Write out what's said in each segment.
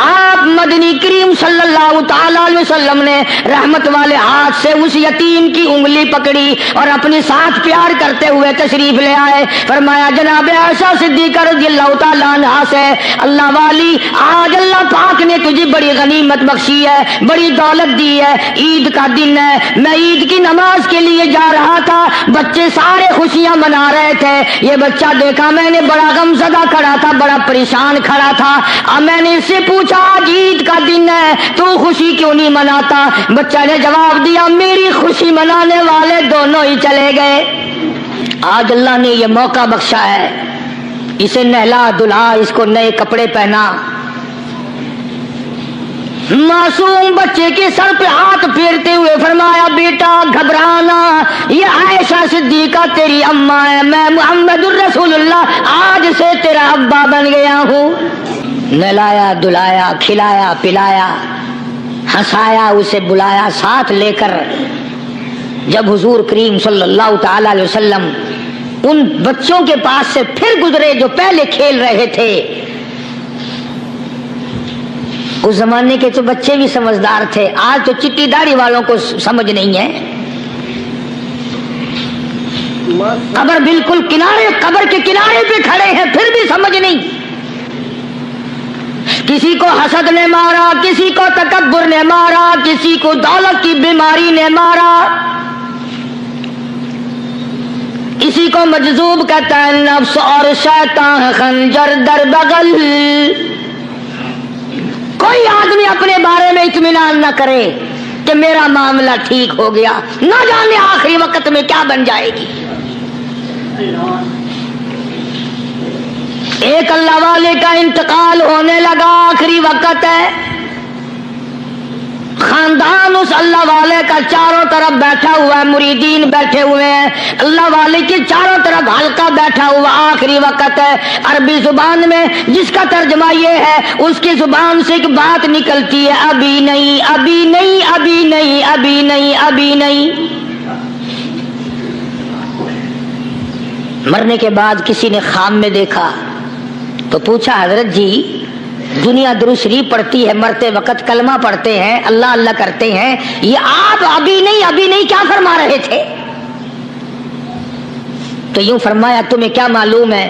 آپ مدنی کریم صلی اللہ تعالی علیہ وسلم نے رحمت والے ہاتھ سے اس یتیم کی انگلی پکڑی اور اپنے ساتھ پیار کرتے ہوئے تشریف لے آئے. فرمایا جناب عائشہ صدیقہ رضی اللہ تعالی عنہا سے, اللہ والی آج اللہ پاک نے تجھے بڑی غنیمت بخشی ہے, بڑی دولت دی ہے, عید کا دن ہے, میں عید کی نماز کے لیے جا رہا تھا, بچے سارے خوشیاں منا رہے تھے, یہ بچہ دیکھا میں نے بڑا غم زدہ کھڑا تھا, بڑا پریشان کھڑا تھا. اب میں نے اس سے پوچھا آج عید کا دن ہے تو خوشی کیوں نہیں مناتا؟ بچہ نے جواب دیا میری خوشی منانے والے دونوں ہی چلے گئے. آج اللہ نے یہ موقع بخشا ہے, اسے نہلا دھلا, اس کو نئے کپڑے پہنا. معصوم بچے کے سر پہ ہاتھ پھیرتے ہوئے فرمایا بیٹا گھبرانا, یہ عائشہ صدیقہ تیری اماں ہے, میں محمد الرسول اللہ آج سے تیرا ابا بن گیا ہوں. نہلایا دھلایا, کھلایا پلایا, ہنسایا, اسے بلایا ساتھ لے کر. جب حضور کریم صلی اللہ تعالی علیہ وسلم ان بچوں کے پاس سے پھر گزرے جو پہلے کھیل رہے تھے, اس زمانے کے تو بچے بھی سمجھدار تھے, آج تو چٹی داڑھی والوں کو سمجھ نہیں ہے. قبر بالکل کنارے, قبر کے کنارے پہ کھڑے ہیں پھر بھی سمجھ نہیں. کسی کو حسد نے مارا, کسی کو تکبر نے مارا, کسی کو دولت کی بیماری نے مارا, کسی کو مجذوب کہتا ہے نفس اور شیطان خنجر در بغل. کوئی آدمی اپنے بارے میں اطمینان نہ کرے کہ میرا معاملہ ٹھیک ہو گیا, نہ جانے آخری وقت میں کیا بن جائے گی. ایک اللہ والے کا انتقال ہونے لگا, آخری وقت ہے. خاندان اس اللہ والے کا چاروں طرف بیٹھا ہوا ہے, مریدین بیٹھے ہوئے ہیں, اللہ والے کے چاروں طرف حلقہ بیٹھا ہوا, آخری وقت ہے. عربی زبان میں جس کا ترجمہ یہ ہے, اس کی زبان سے ایک بات نکلتی ہے, ابھی نہیں, ابھی نہیں, ابھی نہیں, ابھی نہیں, ابھی نہیں. مرنے کے بعد کسی نے خواب میں دیکھا تو پوچھا حضرت جی دنیا درود شریف پڑھتی ہے, مرتے وقت کلمہ پڑھتے ہیں, اللہ اللہ کرتے ہیں, یہ آپ ابھی نہیں کیا فرما رہے تھے؟ تو یوں فرمایا تمہیں کیا معلوم ہے,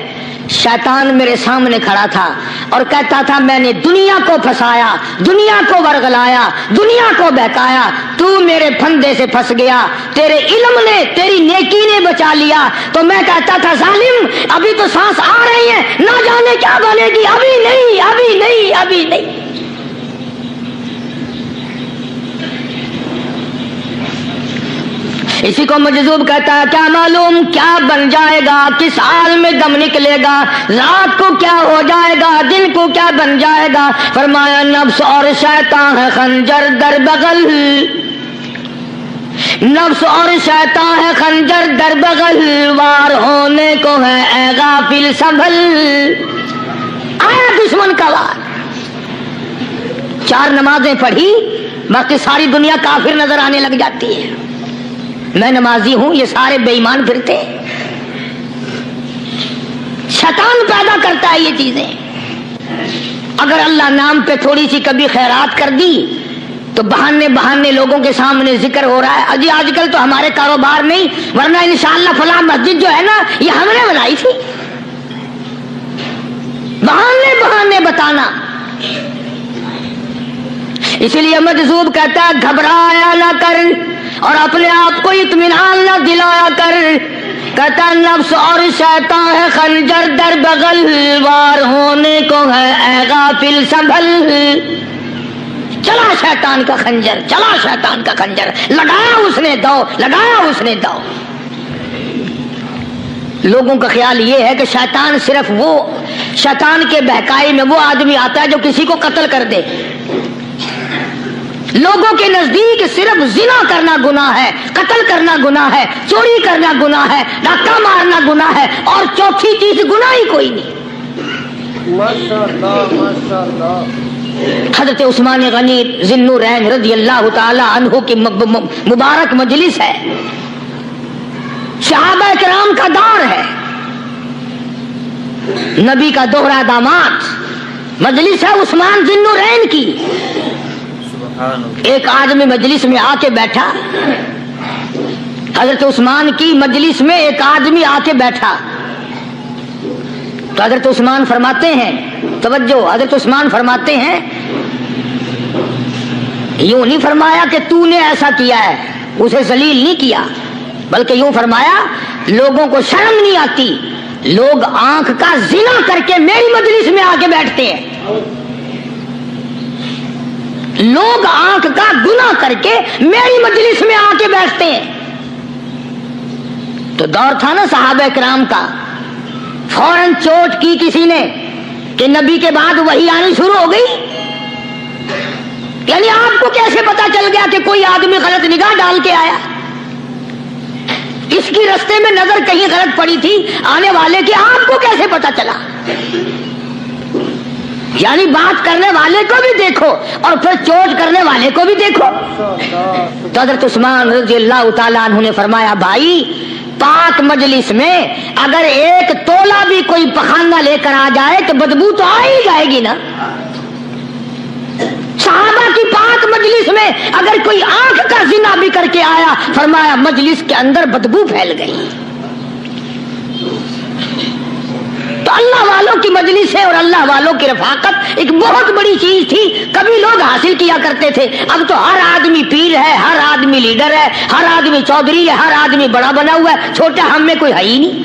شیطان میرے سامنے کھڑا تھا اور کہتا تھا میں نے دنیا کو پھنسایا, دنیا کو ورگلایا, دنیا کو بہکایا, تو میرے پھندے سے پھنس گیا, تیرے علم نے, تیری نیکی نے بچا لیا. تو میں کہتا تھا ظالم ابھی تو سانس آ رہی ہے, نہ جانے کیا بنے گی, ابھی نہیں, ابھی نہیں, ابھی نہیں. اسی کو مجذوب کہتا ہے کیا معلوم کیا بن جائے گا, کس حال میں دم نکلے گا, رات کو کیا ہو جائے گا, دن کو کیا بن جائے گا. فرمایا نفس اور شیطان ہے خنجر در بغل, نفس اور شیطان ہے خنجر در بغل, وار ہونے کو ہے اے غافل سنبھل. آیا دشمن کا وار. 4 نمازیں پڑھی, باقی ساری دنیا کافر نظر آنے لگ جاتی ہے. میں نمازی ہوں, یہ سارے بے ایمان پھرتے. شیطان پیدا کرتا ہے یہ چیزیں. اگر اللہ نام پہ تھوڑی سی کبھی خیرات کر دی تو بہانے لوگوں کے سامنے ذکر ہو رہا ہے, آج کل تو ہمارے کاروبار نہیں, ورنہ انشاءاللہ فلاں مسجد جو ہے نا یہ ہم نے بنائی تھی. بہانے بتانا. اسی لیے مجذوب کہتا ہے گھبرایا نہ کر اور اپنے آپ کو اطمینان نہ دلایا کر. کہتا نفس اور شیطان ہے خنجر در بغل, وار ہونے کو ہے اے غافل سنبھل. چلا شیطان کا خنجر, چلا شیطان کا خنجر, لگایا اس نے دو, لگایا اس نے دو. لوگوں کا خیال یہ ہے کہ شیطان صرف وہ, شیطان کے بہکائی میں وہ آدمی آتا ہے جو کسی کو قتل کر دے. لوگوں کے نزدیک صرف زنا کرنا گناہ ہے, قتل کرنا گناہ ہے, چوری کرنا گناہ ہے, ڈاکہ مارنا گناہ ہے, اور چوتھی چیز گناہ ہی کوئی نہیں. حضرت عثمان غنی ذی النورین رضی اللہ تعالی عنہ کی مبارک مجلس ہے, صحابہ کرام کا دور ہے, نبی کا دوہرا داماد, مجلس ہے عثمان ذی النورین کی. ایک آدمی مجلس میں آ کے بیٹھا, حضرت عثمان کی مجلس میں ایک آدمی آ کے بیٹھا تو حضرت عثمان فرماتے ہیں, توجہ, حضرت عثمان فرماتے ہیں, یوں نہیں فرمایا کہ تو نے ایسا کیا ہے, اسے ذلیل نہیں کیا, بلکہ یوں فرمایا لوگوں کو شرم نہیں آتی, لوگ آنکھ کا زنا کر کے میری مجلس میں آ کے بیٹھتے ہیں, لوگ آنکھ کا گناہ کر کے میری مجلس میں آ کے بیٹھتے ہیں. تو دور تھا نا صحابہ کرام کا, فوراً چوٹ کی کسی نے کہ نبی کے بعد وحی آنی شروع ہو گئی. یعنی آپ کو کیسے پتا چل گیا کہ کوئی آدمی غلط نگاہ ڈال کے آیا؟ اس کی رستے میں نظر کہیں غلط پڑی تھی آنے والے کی, آپ کو کیسے پتا چلا؟ یعنی بات کرنے والے کو بھی دیکھو اور پھر چوٹ کرنے والے کو بھی دیکھو. تو حضرت عثمان رضی اللہ تعالیٰ عنہ نے فرمایا, بھائی پاک مجلس میں اگر ایک تولا بھی کوئی پخانہ لے کر آ جائے تو بدبو تو آ ہی جائے گی نا. صحابہ کی پاک مجلس میں اگر کوئی آنکھ کا زنا بھی کر کے آیا, فرمایا مجلس کے اندر بدبو پھیل گئی. تو اللہ والوں کی مجلس ہے اور اللہ والوں کی رفاقت ایک بہت بڑی چیز تھی. کبھی لوگ حاصل کیا کرتے تھے, اب تو ہر آدمی پیر ہے, ہر آدمی لیڈر ہے, ہر آدمی چودھری ہے, ہر آدمی بڑا بنا ہوا ہے, چھوٹا ہم میں کوئی ہے ہی نہیں.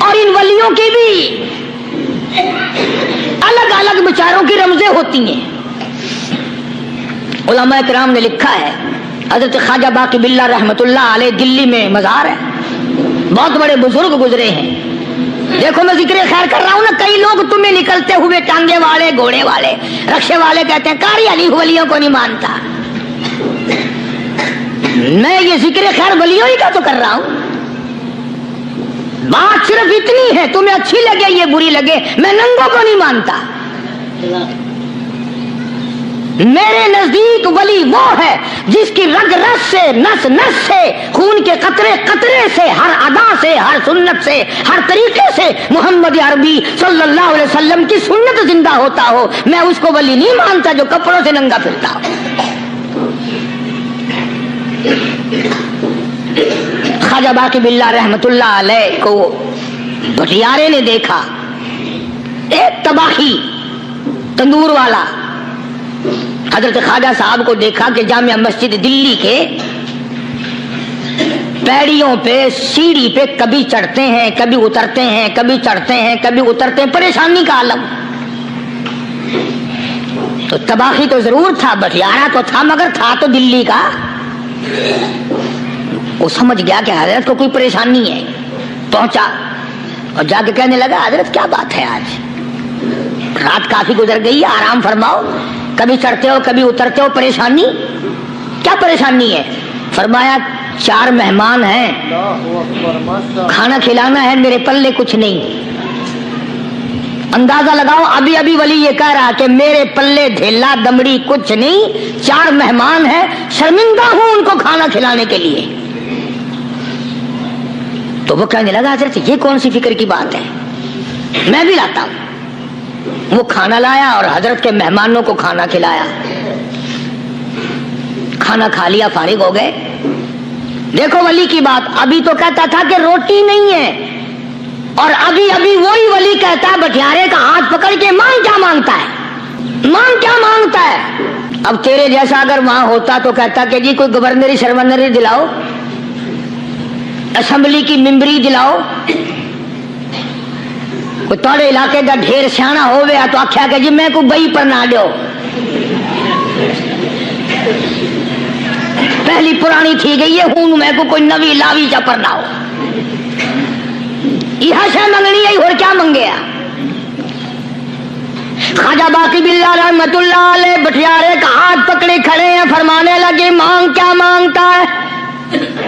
اور ان ولیوں کی بھی الگ الگ بیچاروں کی رمزیں ہوتی ہیں. علماء کرام نے لکھا ہے, حضرت خواجہ باقی باللہ رحمت اللہ علیہ دلی میں مزار ہے, بہت بڑے بزرگ گزرے ہیں. دیکھو میں ذکر خیر کر رہا ہوں نا, کئی لوگ تمہیں نکلتے ہوئے ٹانگے والے, گھوڑے والے, رکشے والے کہتے ہیں قاری علی ولیوں کو نہیں مانتا. میں یہ ذکر خیر ولیوں ہی کا تو کر رہا ہوں. بات صرف اتنی ہے, تمہیں اچھی لگے یہ بری لگے, میں ننگوں کو نہیں مانتا. میرے نزدیک ولی وہ ہے جس کی رگ رس سے, نس نس سے, خون کے قطرے قطرے سے, ہر ادا سے, ہر سنت سے, ہر طریقے سے محمد عربی صلی اللہ علیہ وسلم کی سنت زندہ ہوتا ہو. میں اس کو ولی نہیں مانتا جو کپڑوں سے ننگا پھرتا ہو. خواجہ باقی باللہ رحمت اللہ علیہ کو بٹیارے نے دیکھا, ایک تباہی تندور والا. حضرت خواجہ صاحب کو دیکھا کہ جامع مسجد دلی کے پیڑیوں پہ, سیڑھی پہ کبھی چڑھتے ہیں کبھی اترتے ہیں, کبھی چڑھتے ہیں کبھی اترتے ہیں, پریشانی کا عالم. تو تباہی تو ضرور تھا, بٹیارہ تو تھا, مگر تھا تو دلی کا. وہ سمجھ گیا کہ حضرت کو کوئی پریشانی ہے, پہنچا اور جا کے کہنے لگا, حضرت کیا بات ہے, آج رات کافی گزر گئی ہے, آرام فرماؤ, کبھی چڑھتے ہو کبھی اترتے ہو, پریشانی کیا پریشانی ہے؟ فرمایا 4 مہمان ہیں, کھانا کھلانا ہے, میرے پلے کچھ نہیں. اندازہ لگاؤ, ابھی ابھی ولی یہ کہہ رہا کہ میرے پلے دھیلا دمڑی کچھ نہیں, 4 مہمان ہیں, شرمندہ ہوں ان کو کھانا کھلانے کے لیے. تو وہ کہنے لگا, حضرت یہ کون سی فکر کی بات ہے, میں بھی لاتا ہوں. وہ کھانا لایا اور حضرت کے مہمانوں کو کھانا کھلایا. کھانا کھا لیا, فارغ ہو گئے. دیکھو ولی کی بات, ابھی تو کہتا تھا کہ روٹی نہیں ہے, اور ابھی ابھی وہی ولی کہتا ہے بٹیارے کا ہاتھ پکڑ کے, مانگ کیا مانگتا ہے, مانگ کیا مانگتا ہے. اب تیرے جیسا اگر وہاں ہوتا تو کہتا کہ جی کوئی گورنری شرمندری دلاؤ, اسمبلی کی ممبری دلاؤ, کوئی تھوڑے علاقے کا ڈھیر سیاح ہو گیا تو آخیا کہ جی میں کو بئی پر نہ دو, پہلی پرانی تھی گئی ہے ہوں, میں کو کوئی نوی لاوی چا پر نہ ہو. یہ شے منگنی ہے, اور کیا منگیا. خواجہ باقی باللہ رحمت اللہ علیہ بٹیارے کا ہاتھ پکڑے کھڑے ہیں, فرمانے لگے, مانگ کیا مانگتا ہے.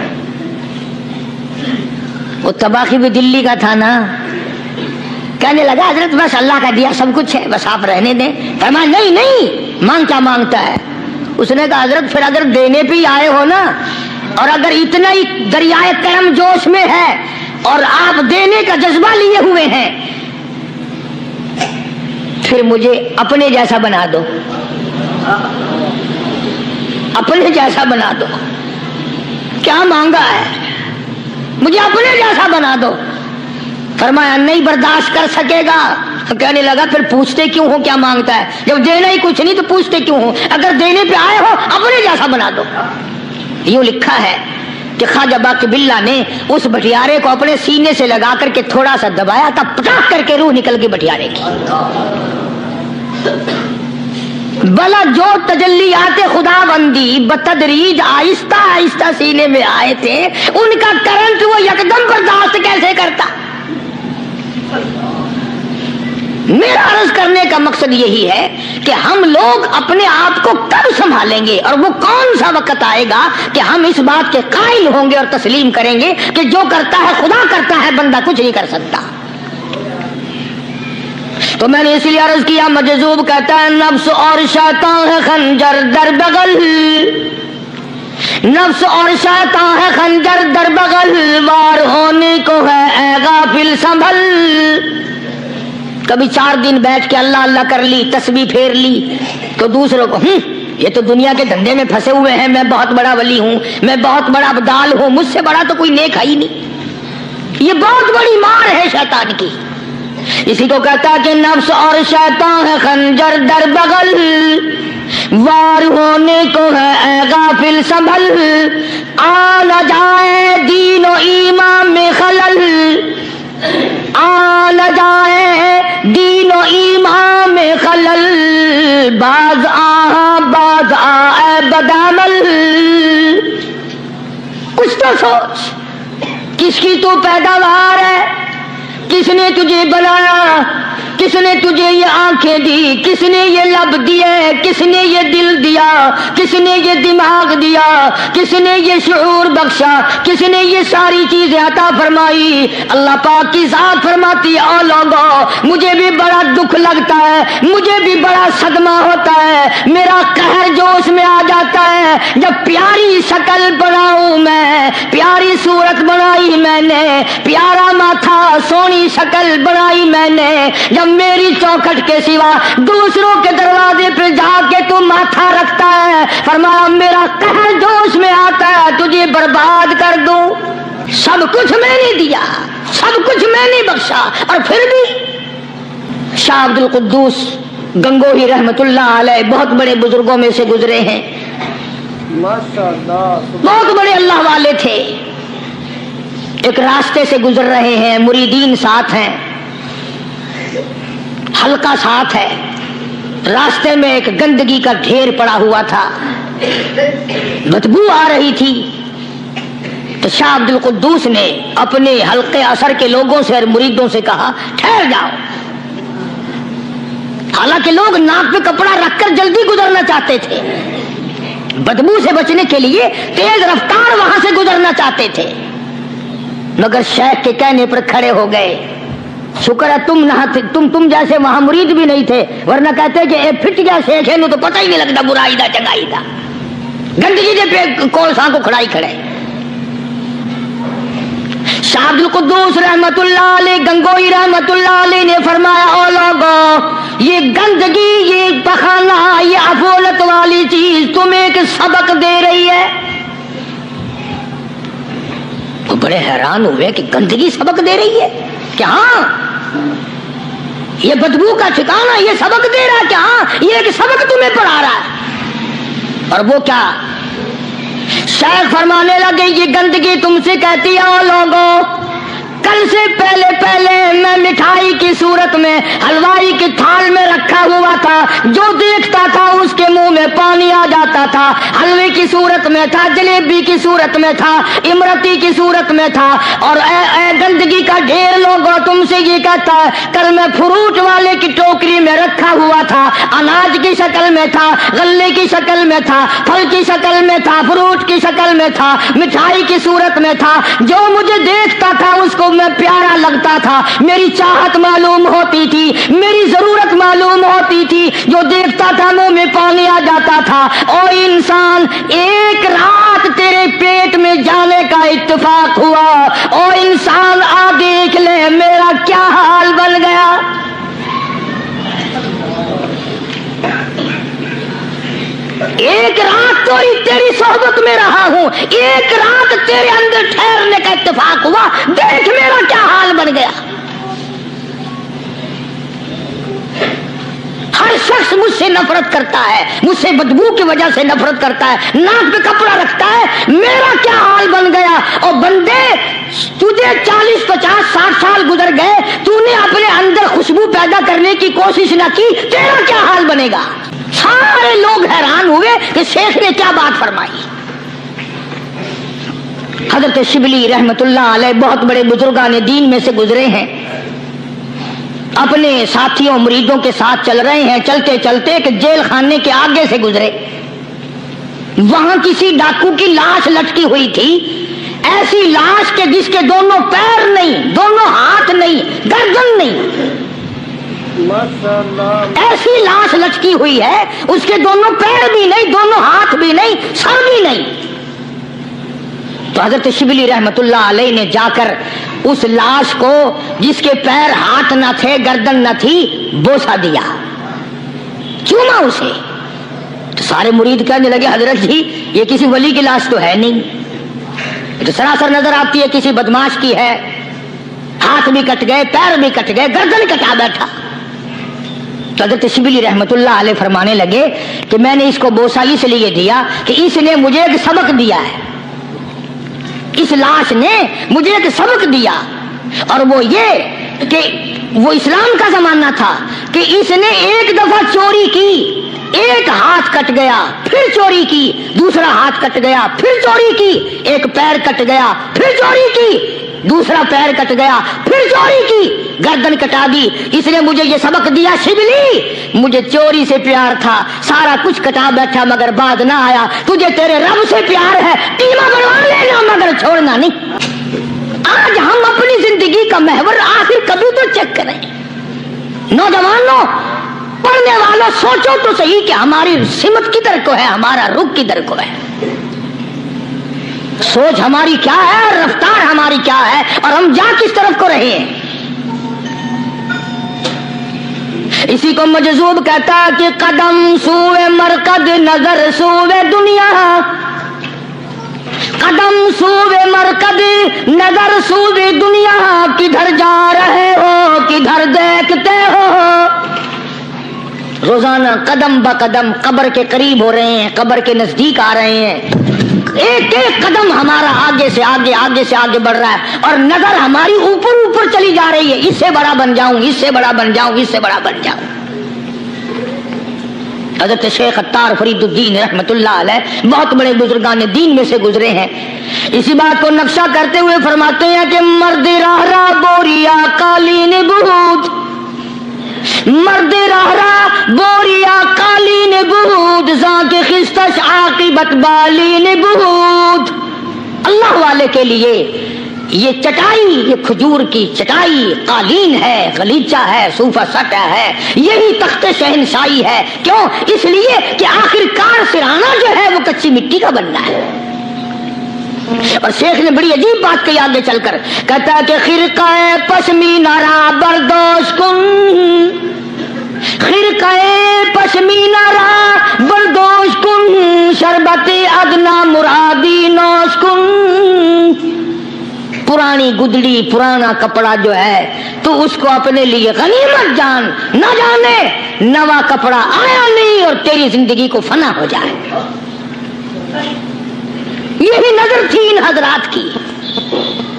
وہ تباہی بھی دلی کا تھا نا, کہنے لگا حضرت بس اللہ کا دیا سب کچھ ہے, بس آپ رہنے دیں. فرمایا نہیں نہیں, مانگ کیا مانگتا ہے. اس نے کہا حضرت پھر اگر دینے پہ ہی آئے ہو نا, اور اگر اتنا ہی دریائے کرم جوش میں ہے اور آپ دینے کا جذبہ لیے ہوئے ہیں، پھر مجھے اپنے جیسا بنا دو، اپنے جیسا بنا دو۔ کیا مانگا ہے؟ مجھے اپنے جیسا بنا دو۔ فرمایا نہیں برداشت کر سکے گا۔ تو کہنے لگا پھر پوچھتے کیوں ہو کیا مانگتا ہے؟ جب دینا ہی کچھ نہیں تو پوچھتے کیوں ہو؟ اگر دینے پہ آئے ہو اپنے جیسا بنا دو۔ یوں لکھا ہے کہ خواجہ باقی باللہ نے اس بٹیارے کو اپنے سینے سے لگا کر کے تھوڑا سا دبایا تھا، پٹاخ کر کے روح نکل گئی بٹیارے کی۔ بلا جو تجلیات خدا بندی بتدریج آہستہ آہستہ سینے میں آئے تھے، ان کا کرنٹ وہ یکدم برداشت کیسے کرتا؟ میرا عرض کرنے کا مقصد یہی ہے کہ ہم لوگ اپنے آپ کو کب سنبھالیں گے، اور وہ کون سا وقت آئے گا کہ ہم اس بات کے قائل ہوں گے اور تسلیم کریں گے کہ جو کرتا ہے خدا کرتا ہے، بندہ کچھ نہیں کر سکتا۔ تو میں نے اس لیے عرض کیا، مجذوب کہتا ہے نفس اور شیطان ہے خنجر در بغل، نفس اور شیطان ہے خنجر در بغل، وار ہونے کو ہے اے غافل سنبھل۔ کبھی 4 دن بیٹھ کے اللہ اللہ کر لی، تسبیح پھیر لی، تو دوسروں کو یہ تو دنیا کے دھندے میں پھنسے ہوئے ہیں، میں بہت بڑا ولی ہوں، میں بہت بڑا ابدال ہوں، مجھ سے بڑا تو کوئی نیک ہے ہی نہیں۔ یہ بہت بڑی مار ہے شیطان کی۔ اسی کو کہتا کہ نفس اور شیطان ہے خنجر در بغل، وار ہونے کو ہے اے غافل سنبھل، آ نہ جائے دین و ایمان میں خلل، آ نہ جائے دین و ایمان میں خلل، باز باز اے بدعمل۔ کچھ تو سوچ، کس کی تو پیداوار ہے؟ کس نے تجھے بنایا؟ کس نے تجھے یہ آنکھیں دی؟ کس نے یہ لب دیے؟ کس نے یہ دل دیا؟ کس نے یہ دماغ دیا؟ کس نے یہ شعور بخشا؟ کس نے یہ ساری چیزیں عطا فرمائی؟ اللہ پاک کی ذات فرماتی ہے او لوگو، مجھے بھی بڑا دکھ لگتا ہے، مجھے بھی بڑا صدمہ ہوتا ہے، میرا قہر جوش میں آ جاتا ہے جب پیاری شکل بناؤں میں، پیاری صورت بنائی میں نے، پیارا ماتھا سونی شکل بنائی میں نے، جب میری چوکھٹ کے سوا دوسروں کے دروازے پہ جا کے تو ماتھا رکھتا ہے، فرمایا میرا قہر جوش میں آتا ہے تجھے برباد کر دوں۔ سب کچھ میں نے دیا، سب کچھ میں نے بخشا، اور پھر بھی شاہ عبد القدوس گنگوہی رحمت اللہ علیہ بہت بڑے بزرگوں میں سے گزرے ہیں، بہت بڑے اللہ والے تھے۔ ایک راستے سے گزر رہے ہیں، مریدین ساتھ ہیں، حلقہ ساتھ ہے، راستے میں ایک گندگی کا ڈھیر پڑا ہوا تھا، بدبو آ رہی تھی، تو شاہ عبد القدوس نے اپنے حلقے اثر کے لوگوں سے اور مریدوں سے کہا ٹھہر جاؤ۔ حالانکہ لوگ ناک پہ کپڑا رکھ کر جلدی گزرنا چاہتے تھے، بدبو سے بچنے کے لیے تیز رفتار وہاں سے گزرنا چاہتے تھے، مگر شیخ کے کہنے پر کھڑے ہو گئے۔ شکر ہے تم جیسے وہاں مرید بھی نہیں تھے، ورنہ کہتے کہ اے پھٹ گیا شیخ ہے نو تو پتہ ہی نہیں لگتا برائی دا چنگائی دا، گندگی دے پہ کولساں کو کھڑائی کھڑے۔ شاہ عبد القدوس رحمت اللہ علیہ گنگوئی رحمت اللہ علیہ نے فرمایا او لوگو، یہ گندگی، یہ پخانہ، یہ افولت والی چیز تمہیں ایک سبق دے رہی ہے۔ وہ بڑے حیران ہوئے کہ گندگی سبق دے رہی ہے کہ ہاں یہ بدبو کا ٹھکانہ یہ سبق دے رہا ہے کہ ہاں یہ ایک سبق تمہیں پڑھا رہا ہے۔ اور وہ کیا؟ شیخ فرمانے لگے یہ گندگی تم سے کہتی ہے او لوگوں، کل سے پہلے میں مٹھائی کی صورت میں حلوائی کی تھال میں رکھا ہوا تھا، جو دیکھتا تھا اس کے منہ میں پانی آ جاتا تھا، حلوے کی صورت میں تھا، جلیبی کی صورت میں تھا، امرتی کی صورت میں تھا، اور اے گندگی کا ڈھیر لوگوں تم سے یہ کہتا ہے کل میں فروٹ والے کی ٹوکری میں رکھا ہوا تھا، اناج کی شکل میں تھا، غلے کی شکل میں تھا، پھل کی شکل میں تھا، فروٹ کی شکل میں تھا، مٹھائی کی صورت میں تھا، جو مجھے دیکھتا تھا اس کو میں پیارا لگتا تھا، میری چاہت معلوم ہوتی تھی، میری ضرورت معلوم ہوتی تھی، جو دیکھتا تھا منہ میں پانی آ جاتا تھا۔ او انسان، ایک رات تیرے پیٹ میں جانے کا اتفاق ہوا، او انسان ایک رات تو تیری صحبت میں رہا ہوں, ایک رات تیرے اندر ٹھہرنے کا اتفاق ہوا, دیکھ میرا کیا حال بن گیا. ہر شخص مجھ سے نفرت کرتا ہے, مجھ سے بدبو کی وجہ سے نفرت کرتا ہے, ناک پہ کپڑا رکھتا ہے, میرا کیا حال بن گیا. اور بندے تجھے 40, 50, 60 سال گزر گئے, تو نے اپنے اندر خوشبو پیدا کرنے کی کوشش نہ کی, تیرا کیا حال بنے گا. سارے لوگ حیران ہوئے کہ شیخ نے کیا بات فرمائی. حضرت شبلی رحمت اللہ علیہ بہت بڑے بزرگان دین میں سے گزرے ہیں, اپنے ساتھیوں مریدوں کے ساتھ چل رہے ہیں, چلتے چلتے کہ جیل خانے کے آگے سے گزرے. وہاں کسی ڈاکو کی لاش لٹکی ہوئی تھی, ایسی لاش کہ جس کے دونوں پیر نہیں, دونوں ہاتھ نہیں, گردن نہیں, ایسی لاش لٹکی ہوئی ہے, اس کے دونوں پیر بھی نہیں, دونوں ہاتھ بھی نہیں, سر بھی نہیں. تو حضرت شبلی رحمت اللہ علیہ نے جا کر اس لاش کو جس کے پیر ہاتھ نہ تھے, گردن نہ تھی, بوسا دیا, چوما اسے. تو سارے مرید کہنے لگے حضرت جی یہ کسی ولی کی لاش تو ہے نہیں, تو سراسر نظر آتی ہے کسی بدماش کی ہے, ہاتھ بھی کٹ گئے, پیر بھی کٹ گئے, گردن کٹا بیٹھا. تو حضرت شبلی رحمت اللہ علیہ فرمانے لگے کہ میں نے اس کو بوسا اس لیے دیا کہ اس نے مجھے ایک سبق دیا ہے, اس لاش نے مجھے ایک سبق دیا, اور وہ یہ کہ وہ اسلام کا زمانہ تھا کہ اس نے ایک دفعہ چوری کی, ایک ہاتھ کٹ گیا, پھر چوری کی, دوسرا ہاتھ کٹ گیا, پھر چوری کی, ایک پیر کٹ گیا, پھر چوری کی, دوسرا پیر کٹ گیا, پھر چوری کی, گردن کٹا دی. اس نے مجھے یہ سبق دیا, شبلی مجھے چوری سے پیار تھا, سارا کچھ کٹا بیٹھا مگر بات نہ آیا, تجھے تیرے رب سے پیار ہے, ٹیما بنوا لینا مگر چھوڑنا نہیں. آج ہم اپنی زندگی کا محور آخر کبھی تو چیک کریں. نوجوانوں, پڑھنے والوں, سوچو تو صحیح کہ ہماری سمت کدھر کو ہے, ہمارا رخ کدھر کو ہے, سوچ ہماری کیا ہے, رفتار ہماری کیا ہے, اور ہم جا کس طرف کو رہے ہیں. اسی کو مجذوب کہتا کہ قدم سوئے مرکز, نظر سوئے دنیا, قدم سوئے مرکز, نظر سوئے دنیا, کدھر جا رہے ہو, کدھر دیکھتے ہو. روزانہ قدم با قدم قبر کے قریب ہو رہے ہیں, قبر کے نزدیک آ رہے ہیں, ایک ایک قدم ہمارا آگے سے آگے, آگے سے آگے بڑھ رہا ہے, اور نظر ہماری اوپر اوپر چلی جا رہی ہے, اس سے بڑا بن جاؤں, اس سے بڑا بن جاؤں, اس سے بڑا بن جاؤں. حضرت شیخ عطار فرید الدین رحمت اللہ علیہ بہت بڑے بزرگان دین میں سے گزرے ہیں. اسی بات کو نقشہ کرتے ہوئے فرماتے ہیں کہ مرد راہ راہ بوریا قالین بود, مرد راہ راہ بوریا قالین بود, زاں کے خستش عاقبت بالین بود. اللہ والے کے لیے یہ چٹائی, یہ کھجور کی چٹائی قالین ہے, غلیچہ ہے, صوفہ سٹا ہے, یہی تخت شہنشاہی ہے. کیوں؟ اس لیے کہ آخر کار سرہانہ جو ہے وہ کچی مٹی کا بننا ہے. اور شیخ نے بڑی عجیب بات کہی آگے چل کر, کہتا ہے کہ خرقہ پشمینہ را بردوش کن, خرقہ پشمینہ را بردوش کن, شربت ادنا مرادی نوش کن. پرانی گدڑی, پرانا کپڑا جو ہے تو اس کو اپنے لیے غنیمت جان, نہ جانے نوا کپڑا آیا نہیں اور تیری زندگی کو فنا ہو جائے. یہی نظر تھی ان حضرات کی.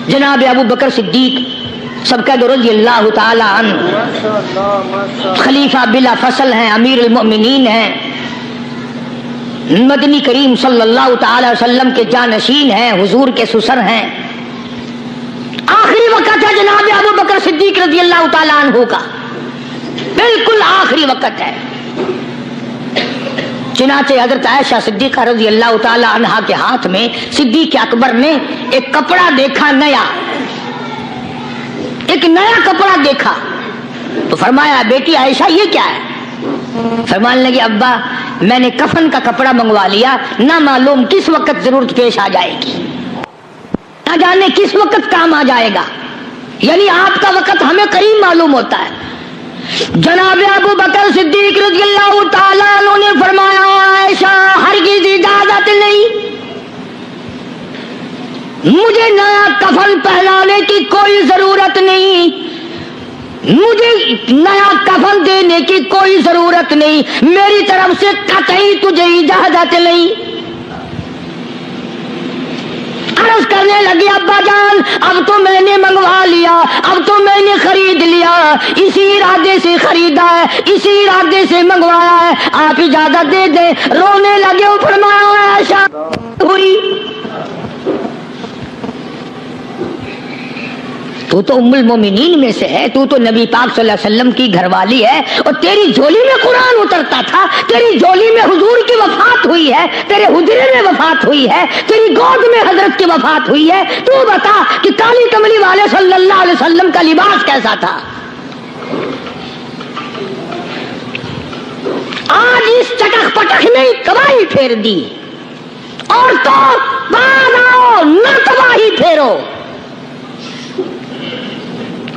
جناب ابو بکر صدیق سب کا رضی اللہ تعالی عنہ خلیفہ بلا فصل ہیں, امیر المؤمنین ہیں, مدنی کریم صلی اللہ تعالی وسلم کے جانشین ہیں, حضور کے سسر ہیں. آخری وقت ہے جناب ابو بکر صدیق رضی اللہ تعالیٰ عنہ کا, بالکل آخری وقت ہے. چنانچہ حضرت عائشہ صدیقہ رضی اللہ تعالیٰ عنہ کے ہاتھ میں صدیق اکبر نے ایک کپڑا دیکھا, نیا, ایک نیا کپڑا دیکھا. تو فرمایا بیٹی عائشہ یہ کیا ہے؟ فرمانے لگی ابا میں نے کفن کا کپڑا منگوا لیا, نہ معلوم کس وقت ضرورت پیش آ جائے گی, نہ جانے کس وقت کام آ جائے گا. یعنی آپ کا وقت ہمیں قریب معلوم ہوتا ہے. جناب ابو بکر صدیق رضی اللہ تعالیٰ عنہ نے فرمایا عائشہ ہرگز اجازت نہیں، مجھے نیا کفن پہنانے کی کوئی ضرورت نہیں، مجھے نیا کفن دینے کی کوئی ضرورت نہیں، میری طرف سے قطعی تجھے اجازت نہیں۔ عرض کرنے لگے ابا جان اب تو میں نے منگوا لیا، اب تو میں نے خرید لیا، اسی ارادے سے خریدا ہے، اسی ارادے سے منگوایا ہے، آپ اجازت دے دیں۔ رونے لگے، فرمایا عائشہ ہوئی تو ام المومنین میں سے ہے، تو نبی پاک صلی اللہ علیہ وسلم کی گھر والی ہے، اور تیری جھولی میں قرآن اترتا تھا، تیری جھولی میں حضور کی وفات ہوئی ہے، تیرے حجرے میں وفات ہوئی ہے، تیری گود میں حضرت کی وفات ہوئی ہے، تو بتا کہ کالی کملی والے صلی اللہ علیہ وسلم کا لباس کیسا تھا؟ آج اس چٹک پٹک نے تباہی پھیر دی، اور تو بعد آؤ نہ تباہی پھیرو۔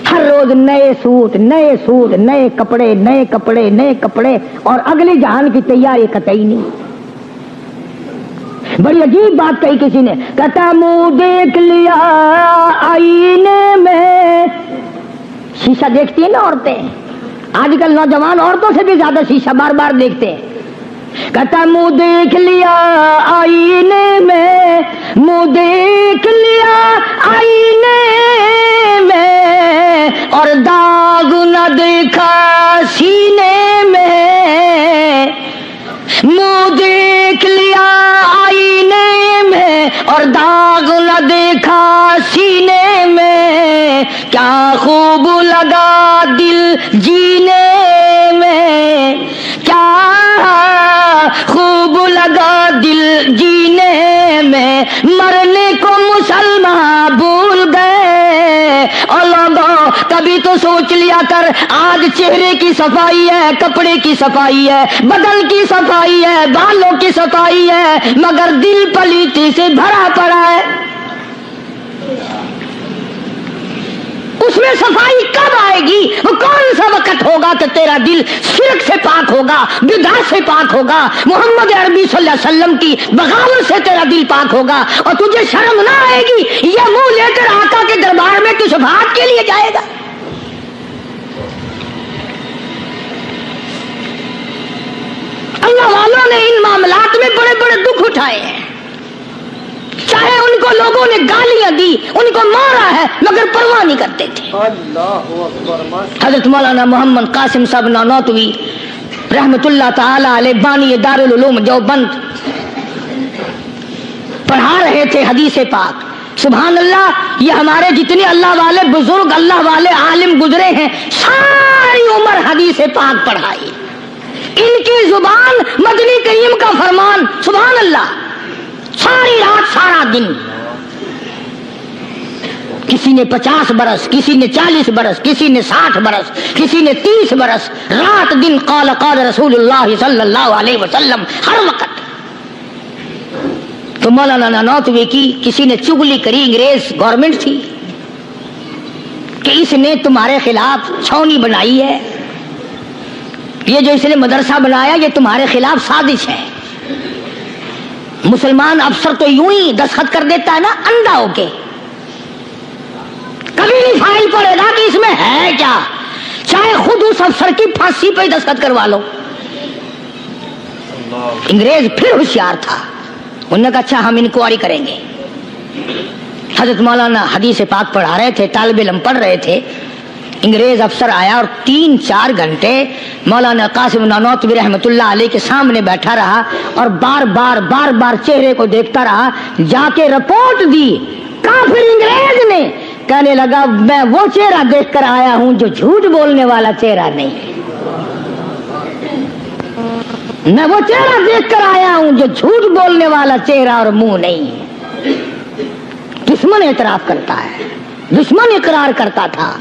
ہر روز نئے سوٹ، نئے سوٹ، نئے کپڑے، نئے کپڑے، نئے کپڑے، اور اگلے جہان کی تیاری قطعی نہیں۔ بڑی عجیب بات کہی کسی نے، کہتا منہ دیکھ لیا آئینے میں، شیشہ دیکھتی ہیں نا عورتیں، آج کل نوجوان عورتوں سے بھی زیادہ شیشہ بار بار دیکھتے ہیں۔ کہتا منہ دیکھ لیا آئینے میں، منہ دیکھ لیا آئینے میں، اور داغ نہ دیکھا سینے میں، منہ دیکھ لیا آئینے میں، اور داغ نہ دیکھا سینے میں، کیا خوب لگا دل جینے میں، کیا خوب لگا دل جینے میں، مرنے کو مسلمان بھول گئے۔ اور لوگوں کبھی تو سوچ لیا کر، آج چہرے کی صفائی ہے، کپڑے کی صفائی ہے، بدن کی صفائی ہے، بالوں کی صفائی ہے، مگر دل پلیتی سے بھرا پڑا ہے۔ اس میں صفائی کب آئے گی؟ وہ کون سا وقت ہوگا کہ تیرا دل شرک سے پاک ہوگا، بدعت سے پاک ہوگا، محمد عربی صلی اللہ علیہ وسلم کی بغاوت سے تیرا دل پاک ہوگا، اور تجھے شرم نہ آئے گی یہ منہ لے کر آقا کے دربار میں تو شفاعت کے لیے جائے گا؟ اللہ والوں نے ان معاملات میں بڑے بڑے دکھ اٹھائے ہیں، چاہے ان کو لوگوں نے گالیاں دی، ان کو مارا ہے، مگر پرواہ نہیں کرتے تھے۔ حضرت مولانا محمد قاسم صاحب نانوتوی رحمت اللہ تعالی علیہ بانی دارالعلوم دیوبند پڑھا رہے تھے حدیث پاک۔ سبحان اللہ، یہ ہمارے جتنے اللہ والے بزرگ، اللہ والے عالم گزرے ہیں، ساری عمر حدیث پاک پڑھائی، ان کی زبان مدنی کریم کا فرمان، سبحان اللہ، ساری رات سارا دن، کسی نے 50 برس، کسی نے 40 برس، کسی نے 60 برس، کسی نے 30 برس، رات دن قال قال رسول اللہ صلی اللہ علیہ وسلم، ہر وقت۔ تو مولانا نانوتوی کی کسی نے چگلی کری، انگریز گورنمنٹ تھی کہ اس نے تمہارے خلاف چھاونی بنائی ہے، یہ جو اس نے مدرسہ بنایا یہ تمہارے خلاف سازش ہے۔ مسلمان افسر تو یوں ہی دستخط کر دیتا ہے نا اندھا ہو کے، کبھی نہیں فائل پڑے گا کہ اس میں ہے کیا، چاہے خود اس افسر کی پھانسی پہ دستخط کروا لو۔ انگریز پھر ہوشیار تھا، انہوں نے کہا اچھا ہم انکوائری کریں گے۔ حضرت مولانا حدیث پاک پڑھا رہے تھے، طالب علم پڑھ رہے تھے، انگریز افسر آیا اور 3-4 گھنٹے مولانا قاسم نانوتوی رحمت اللہ علیہ کے سامنے بیٹھا رہا، اور بار بار چہرے کو دیکھتا رہا، جا کے رپورٹ دی کافر انگریز نے، کہنے لگا میں وہ چہرہ دیکھ کر آیا ہوں جو جھوٹ بولنے والا چہرہ نہیں، میں وہ چہرہ دیکھ کر آیا ہوں جو جھوٹ بولنے والا چہرہ اور منہ نہیں۔ دشمن اعتراف کرتا ہے، دشمن اقرار کرتا تھا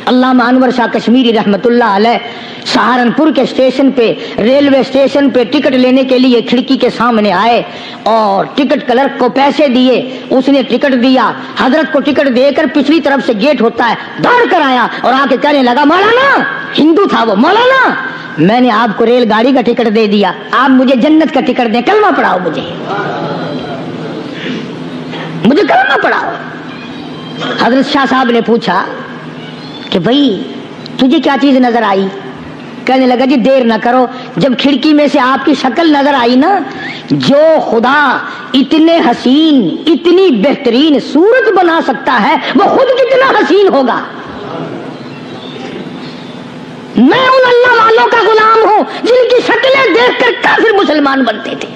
علامہ انور شاہ کشمیری رحمت اللہ علیہ سہارنپور کے اسٹیشن پہ ریلوے اسٹیشن پہ ٹکٹ لینے کے لیے کھڑکی کے سامنے آئے اور ٹکٹ کلرک کو پیسے دیے، اس نے ٹکٹ دیا، حضرت کو ٹکٹ دے کر پچھلی طرف سے گیٹ ہوتا ہے دوڑ کر آیا اور آ کے کہنے لگا مولانا، ہندو تھا وہ، مولانا میں نے آپ کو ریل گاڑی کا ٹکٹ دے دیا، آپ مجھے جنت کا ٹکٹ دیں، کلمہ پڑھاؤ، مجھے کلمہ پڑھاؤ۔ حضرت شاہ صاحب نے پوچھا کہ بھائی تجھے کیا چیز نظر آئی؟ کہنے لگا جی دیر نہ کرو، جب کھڑکی میں سے آپ کی شکل نظر آئی نا، جو خدا اتنے حسین اتنی بہترین صورت بنا سکتا ہے وہ خود کتنا حسین ہوگا۔ میں ان اللہ والوں کا غلام ہوں جن کی شکلیں دیکھ کر کافر مسلمان بنتے تھے،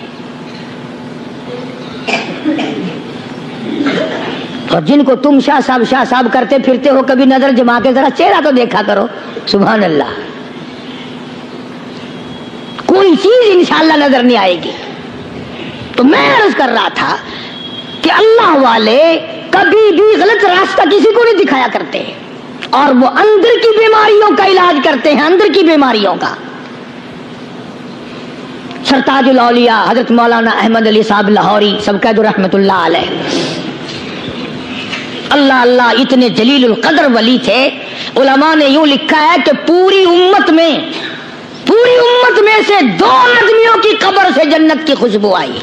اور جن کو تم شاہ صاحب کرتے پھرتے ہو، کبھی نظر جما کے ذرا چہرہ تو دیکھا کرو۔ سبحان اللہ، کوئی چیز انشاءاللہ نظر نہیں آئے گی۔ تو میں عرض کر رہا تھا کہ اللہ والے کبھی بھی غلط راستہ کسی کو نہیں دکھایا کرتے، اور وہ اندر کی بیماریوں کا علاج کرتے ہیں، اندر کی بیماریوں کا۔ سرتاج الاولیاء حضرت مولانا احمد علی صاحب لاہوری سب کہہ دو رحمت اللہ علیہ، اللہ اللہ اتنے جلیل القدر ولی تھے۔ علماء نے یوں لکھا ہے کہ پوری امت میں سے 2 آدمیوں کی قبر سے جنت کی خوشبو آئی،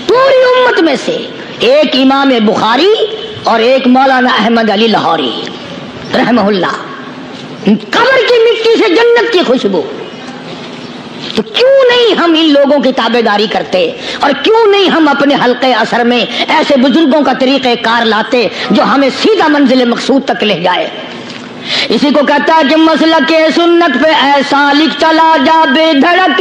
پوری امت میں سے، ایک امام بخاری اور ایک مولانا احمد علی لاہوری رحمہ اللہ، قبر کی مٹی سے جنت کی خوشبو۔ تو کیوں نہیں ہم ان لوگوں کی تابع داری کرتے، اور کیوں نہیں ہم اپنے حلقے اثر میں ایسے بزرگوں کا طریقہ کار لاتے جو ہمیں سیدھا منزل مقصود تک لے جائے۔ اسی کو کہتا ہے کہ مسلک سنت پہ اے سالک چلا جا بے دھڑک،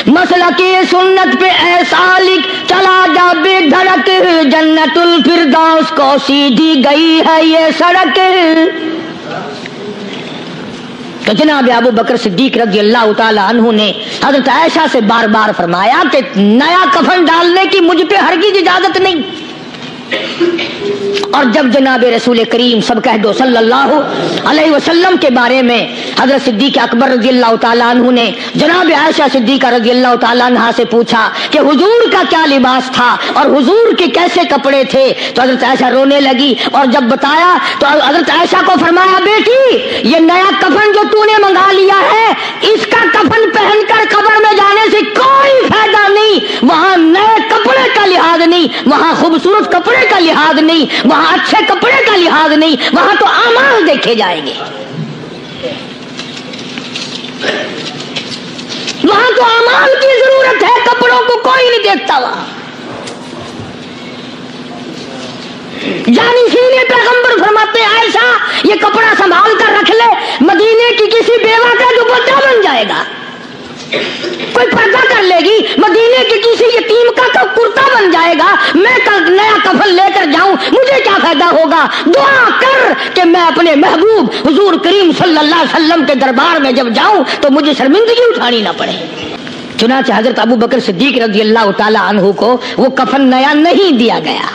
مسلک سنت پہ اے سالک چلا جا بے دھڑک، جنت الفردوس کو سیدھی گئی ہے یہ سڑک۔ تو جناب ابو بکر صدیق رضی اللہ تعالی عنہ نے حضرت عائشہ سے بار بار فرمایا کہ نیا کفن ڈالنے کی مجھ پہ ہرگز اجازت نہیں۔ اور جب جناب رسول کریم سب کہہ دو صلی اللہ علیہ وسلم کے بارے میں حضرت صدیق اکبر رضی اللہ تعالیٰ عنہ نے جناب عائشہ صدیقہ رضی اللہ تعالیٰ عنہ سے پوچھا کہ حضور کا کیا لباس تھا اور حضور کے کیسے کپڑے تھے، تو حضرت عائشہ رونے لگی، اور جب بتایا تو حضرت عائشہ کو فرمایا بیٹی یہ نیا کفن جو تو نے منگا لیا ہے، اس کا کفن پہن کر قبر میں جانے سے کوئی فائدہ نہیں، وہاں نئے کپڑے کا لحاظ نہیں، وہاں خوبصورت کپڑے کا لحاظ نہیں، وہاں اچھے کپڑے کا لحاظ نہیں، وہاں تو اعمال دیکھے جائیں گے، وہاں تو اعمال کی ضرورت ہے، کپڑوں کو کوئی نہیں دیکھتا وہاں۔ جانشین پیغمبر فرماتے ہیں عائشہ یہ کپڑا سنبھال کر رکھ لے، مدینے کی کسی بیوہ کا دوپٹہ بن جائے گا، کوئی پردہ کر لے گی، مدینے کے کسی یتیم کا کرتا بن جائے گا، میں کل نیا کفن لے کر جاؤں مجھے کیا فائدہ ہوگا؟ دعا کر کہ میں اپنے محبوب حضور کریم صلی اللہ علیہ وسلم کے دربار میں جب جاؤں تو مجھے شرمندگی اٹھانی نہ پڑے۔ چنانچہ حضرت ابو بکر صدیق رضی اللہ تعالی عنہ کو وہ کفن نیا نہیں دیا گیا،